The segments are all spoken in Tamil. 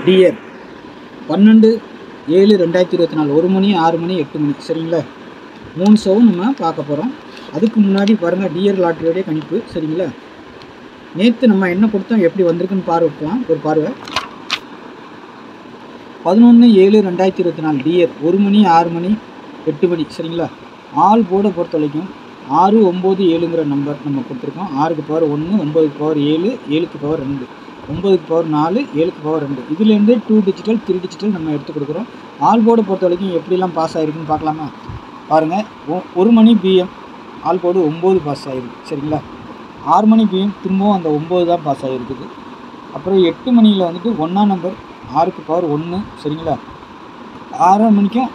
டியர் 12/7/2024 1 மணி 6 மணி 8 மணி சரிங்களா. 3 ஷோவும் நம்ம பார்க்க போகிறோம். அதுக்கு முன்னாடி பாருங்கள் டியர் லாட்ரியோடைய கணிப்பு சரிங்களா. நேற்று நம்ம என்ன கொடுத்தோம் எப்படி வந்திருக்குன்னு பார்க்கலாம். ஒரு பார்வை 11/7/2024 டியர் 1 மணி 6 மணி 8 மணி சரிங்களா. ஆல் போர்டை பொறுத்த வரைக்கும் 6 9 7ங்கிற நம்பர் நம்ம கொடுத்துருக்கோம். 6க்கு பவர் 1, 9க்கு பவர் 7, 7க்கு பவர் 2, 9க்கு பவர் 4, 7க்கு பவர் 2. இதுலேருந்து 2 டிஜிட்டல் 3 டிஜிட்டல் நம்ம எடுத்து கொடுக்குறோம். ஆல் போர்டை பொறுத்த வரைக்கும் எப்படிலாம் பாஸ் ஆகிருக்குன்னு பார்க்கலாமா. பாருங்கள் 1 மணி பிஎம் ஆல் போர்டு 9 பாஸ் ஆகிருக்கு சரிங்களா. 6 மணி பிஎம் திரும்பவும் அந்த 9 தான் பாஸ் ஆகிருக்குது. அப்புறம் 8 மணியில் வந்துட்டு 1ஆம் நம்பர் 6க்கு பவர் 1 சரிங்களா. 6 மணிக்கும்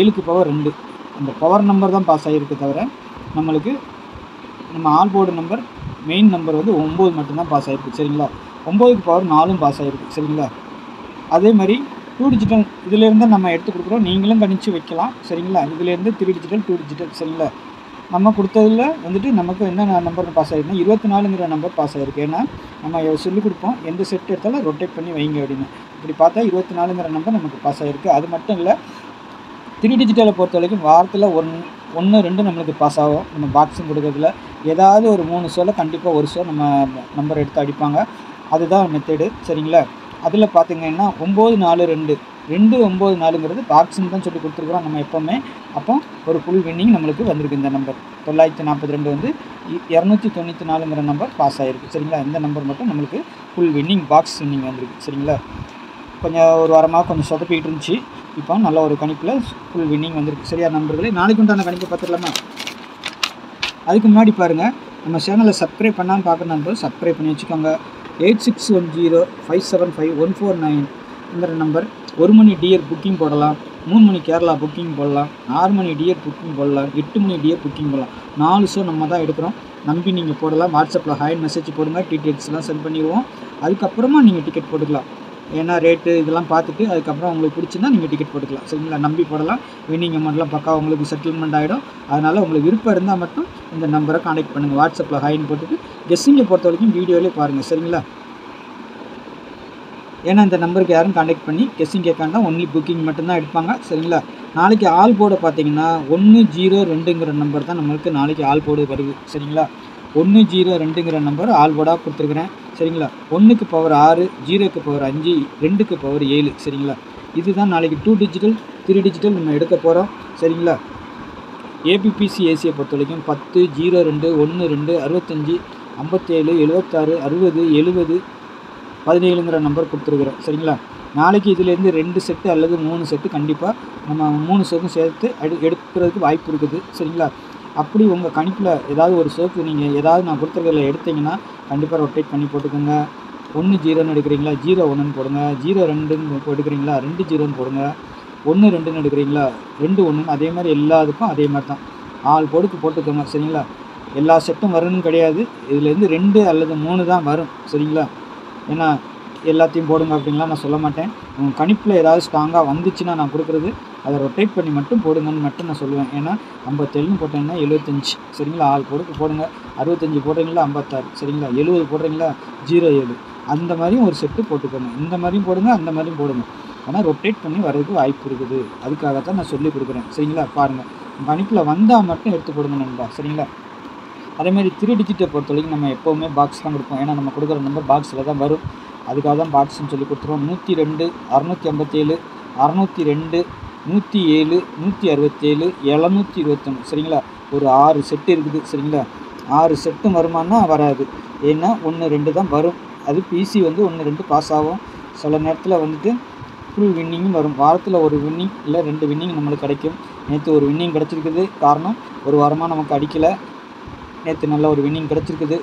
7க்கு பவர் 2 அந்த பவர் நம்பர் தான் பாஸ் ஆகிருக்கு தவிர நம்மளுக்கு நம்ம all board number main number வந்து 9 மட்டும்தான் பாஸ் ஆகிருக்கு சரிங்களா. 9க்கு பவர் 4ம் பாஸ் ஆகிருக்கு சரிங்களா. அதே மாதிரி 2 டிஜிட்டல் இதிலேருந்து நம்ம எடுத்து கொடுக்குறோம். நீங்களும் கணிச்சு வைக்கலாம் சரிங்களா. இதிலேருந்து 3 டிஜிட்டல் 2 டிஜிட்டல் சரிங்களா. நம்ம கொடுத்ததில் வந்துட்டு நமக்கு என்ன நம்பர் பாஸ் ஆகிருக்குன்னா 24ங்கிற நம்பர் பாஸ் ஆகிருக்கு. ஏன்னா நம்ம சொல்லிக் கொடுப்போம் எந்த செட் எடுத்தாலும் ரொட்டேட் பண்ணி வைங்க அப்படின்னு. இப்படி பார்த்தா 24ங்கிற நம்பர் நமக்கு பாஸ் ஆகிருக்கு. அது மட்டும் இல்லை 3 டிஜிட்டலை பொறுத்த வரைக்கும் வாரத்தில் 1 2 நம்மளுக்கு பாஸ் ஆகும். நம்ம பாக்ஸும் கொடுக்கறதுல ஏதாவது ஒரு 3 ஷோவில் கண்டிப்பாக ஒரு ஷோ நம்ம நம்பர் எடுத்து அடிப்பாங்க. அதுதான் மெத்தடு சரிங்களா. அதில் பார்த்திங்கன்னா 9 4 2 2 9 4ங்கிறது பாக்ஸுன்னு தான் சொல்லி கொடுத்துருக்குறோம் நம்ம எப்போவுமே. அப்போ ஒரு ஃபுல் வின்னிங் நம்மளுக்கு வந்திருக்கு. இந்த நம்பர் 942 வந்து 294ங்கிற நம்பர் பாஸ் ஆகிருக்கு சரிங்களா. இந்த நம்பர் மட்டும் நம்மளுக்கு ஃபுல் வின்னிங் பாக்ஸ் வின்னிங் வந்திருக்கு சரிங்களா. கொஞ்சம் ஒரு வாரமாக கொஞ்சம் சொதப்பிக்கிட்டு இருந்துச்சு. இப்போ நல்ல ஒரு கணிப்பில் ஃபுல் வின்னிங் வந்திருக்கு சரியா நண்பர்களே. நாளைக்கு உண்டான கணிப்பை பார்த்துடலாமா. அதுக்கு முன்னாடி பாருங்கள் நம்ம சேனலை சப்ஸ்கிரைப் பண்ணாமல் பார்க்குற நம்பர் சப்ஸ்கிரைப் பண்ணி வச்சுக்கோங்க. 8610575149ங்கிற நம்பர் 1 மணி டியர் புக்கிங் போடலாம், 3 மணி கேரளா புக்கிங் போடலாம், 6 மணி டியர் புக்கிங் போடலாம், 8 மணி டியர் புக்கிங் போடலாம். 4 ஷோ நம்ம தான் எடுக்கிறோம். நம்பி நீங்கள் போடலாம். வாட்ஸ்அப்பில் ஹாய் மெசேஜ் போடுங்க, டீட்டெயில்ஸ்லாம் சென்ட் பண்ணிடுவோம். அதுக்கப்புறமா நீங்கள் டிக்கெட் போட்டுக்கலாம். ஏன்னா ரேட்டு இதெல்லாம் பார்த்துட்டு அதுக்கப்புறம் உங்களுக்கு பிடிச்சிருந்தா நீங்கள் டிக்கெட் போட்டுக்கலாம் சரிங்களா. நம்பி போடலாம். வின்னிங் அமௌண்ட்லாம் பக்கா உங்களுக்கு செட்டில்மெண்ட் ஆகிடும். அதனால் உங்களுக்கு விருப்பம் இருந்தால் மட்டும் இந்த நம்பரை கான்டாக்ட் பண்ணுங்கள். வாட்ஸ்அப்பில் ஹாய்ன்னு போட்டுட்டு கெஸ்ஸிங்கை பொறுத்த வரைக்கும் வீடியோவிலே பாருங்கள் சரிங்களா. ஏன்னா இந்த நம்பருக்கு யாரும் கான்டாக்ட் பண்ணி கெஸ்ஸிங் கேட்காண்டா ஒன்லி புக்கிங் மட்டும்தான் எடுப்பாங்க சரிங்களா. நாளைக்கு ஆல் போர்டை பார்த்தீங்கன்னா 102ங்கிற நம்பர் தான் நம்மளுக்கு நாளைக்கு ஆல் போர்டு வருது சரிங்களா. 102ங்கிற நம்பர் ஆல் போர்டாக கொடுத்துருக்குறேன் சரிங்களா. 1க்கு பவர் 6, 0க்கு பவர் 5, 2க்கு பவர் 7 சரிங்களா. இதுதான் நாளைக்கு 2 டிஜிட்டல் 3 டிஜிட்டல் நம்ம எடுக்க போகிறோம் சரிங்களா. ஏபிபிசி ஏசியை பொறுத்த வரைக்கும் 10 02 12 65 57 76 60 70 17ங்கிற நம்பர் கொடுத்துருக்குறோம் சரிங்களா. நாளைக்கு இதிலேருந்து 2 செட்டு அல்லது 3 செட்டு கண்டிப்பாக நம்ம 3 ஷோக்கும் சேர்த்து எடுக்கிறதுக்கு வாய்ப்பு இருக்குது சரிங்களா. அப்படி உங்கள் கணிப்பில் ஏதாவது ஒரு ஷோக்கு நீங்கள் ஏதாவது நான் கொடுத்துருக்கல எடுத்தீங்கன்னா கண்டிப்பாக ரொட்டேட் பண்ணி போட்டுக்கோங்க. 1 0ன்னு எடுக்கிறீங்களா 0 1ன்னு போடுங்க, 0 2ன்னு எடுக்கிறீங்களா 2 0ன்னு போடுங்க, 1 2ன்னு எடுக்கிறீங்களா 2 1ன்னு. அதே மாதிரி எல்லாத்துக்கும் அதே மாதிரி தான் ஆல் போர்டுக்கு போட்டுக்கோங்க சரிங்களா. எல்லா செட்டும் வரணும்னு கிடையாது. இதுலேருந்து 2 அல்லது 3 தான் வரும் சரிங்களா. ஏன்னா எல்லாத்தையும் போடுங்க அப்படின்லாம் நான் சொல்ல மாட்டேன். உங்கள் கணிப்பில் ஏதாவது ஸ்ட்ராங்காக வந்துச்சுன்னா நான் கொடுக்குறது அதை ரொட்டேட் பண்ணி மட்டும் போடுங்கன்னு மட்டும் நான் சொல்லுவேன். ஏன்னா 57ன்னு போட்டேன்னா 75 சரிங்களா. ஆல் போடுக்கு போடுங்க. 65 போடுறீங்களா 56 சரிங்களா. 70 போடுறீங்களா 07 அந்த மாதிரியும் ஒரு செட்டு போட்டுக்கோங்க. இந்த மாதிரியும் போடுங்க அந்த மாதிரியும் போடுங்க. ஆனால் ரொட்டேட் பண்ணி வர்றதுக்கு வாய்ப்பு இருக்குது. அதுக்காகத்தான் நான் சொல்லி கொடுக்குறேன் சரிங்களா. பாருங்கள் கணிப்பில் வந்தால் மட்டும் எடுத்து போடுங்க நண்பா சரிங்களா. அதேமாதிரி 3 டிஜிட்டை பொறுத்த வரைக்கும் நம்ம எப்போவுமே பாக்ஸ் தான் கொடுப்போம். ஏன்னா நம்ம கொடுக்குற நம்பர் பாக்ஸில் தான் வரும். அதுக்காக தான் பாக்ஸ்ன்னு சொல்லி கொடுத்துருவோம். 102 657 602 107 167 721 சரிங்களா. ஒரு 6 செட்டு இருக்குது சரிங்களா. 6 செட்டும் வருமானா வராது. ஏன்னா 1 2 தான் வரும். அது பிசி வந்து 1 2 பாஸ் ஆகும். சில நேரத்தில் வந்துட்டு ஃபுல் வின்னிங்கும் வரும். வாரத்தில் ஒரு வின்னிங் இல்லை 2 வின்னிங் நம்மளுக்கு கிடைக்கும். நேற்று ஒரு வின்னிங் கிடச்சிருக்குது. காரணம் ஒரு வாரமாக நமக்கு அடிக்கலை. நேற்று நல்ல ஒரு வின்னிங் கிடச்சிருக்குது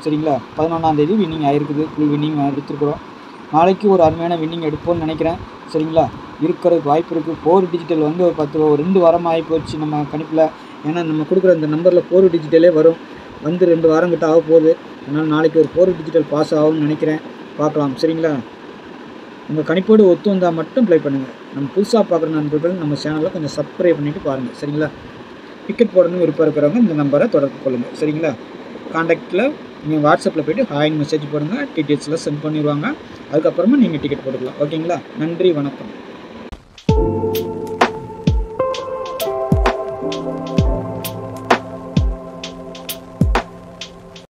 சரிங்களா. 11ஆம் தேதி வின்னிங் ஆகிருக்குது. ஃபுல் வின்னிங் எடுத்துருக்குறோம். நாளைக்கு ஒரு அருமையான வின்னிங் எடுப்போம்னு நினைக்கிறேன் சரிங்களா. இருக்கிறதுக்கு வாய்ப்பு இருக்குது. 4 டிஜிட்டல் வந்து ஒரு 2 வாரம் ஆகி போச்சு நம்ம கணிப்பில். ஏன்னா நம்ம கொடுக்குற இந்த நம்பரில் 4 டிஜிட்டலே வரும். வந்து 2 வாரம் கிட்ட ஆக போகுது. அதனால் நாளைக்கு ஒரு 4 டிஜிட்டல் பாஸ் ஆகும்னு நினைக்கிறேன். பார்க்கலாம் சரிங்களா. உங்கள் கணிப்போடு ஒத்து வந்தால் மட்டும் ப்ளே பண்ணுங்கள். நம்ம புதுசாக பார்க்குற நண்பர்கள் நம்ம சேனலை கொஞ்சம் சப்ஸ்கிரைப் பண்ணிவிட்டு பாருங்கள் சரிங்களா. டிக்கெட் போடணும்னு விருப்பம் இருக்கிறவங்க இந்த நம்பரை தொடர்பு கொள்ளுங்கள் சரிங்களா. கான்டாக்டில் நீங்கள் வாட்ஸ்அப்பில் போய்ட்டு ஹாய்னு மெசேஜ் போடுங்க, டீட்டெயில்ஸ்லாம் சென்ட் பண்ணிடுவாங்க. அதுக்கப்புறமா நீங்கள் டிக்கெட் போட்டுக்கலாம். ஓகேங்களா? நன்றி, வணக்கம்.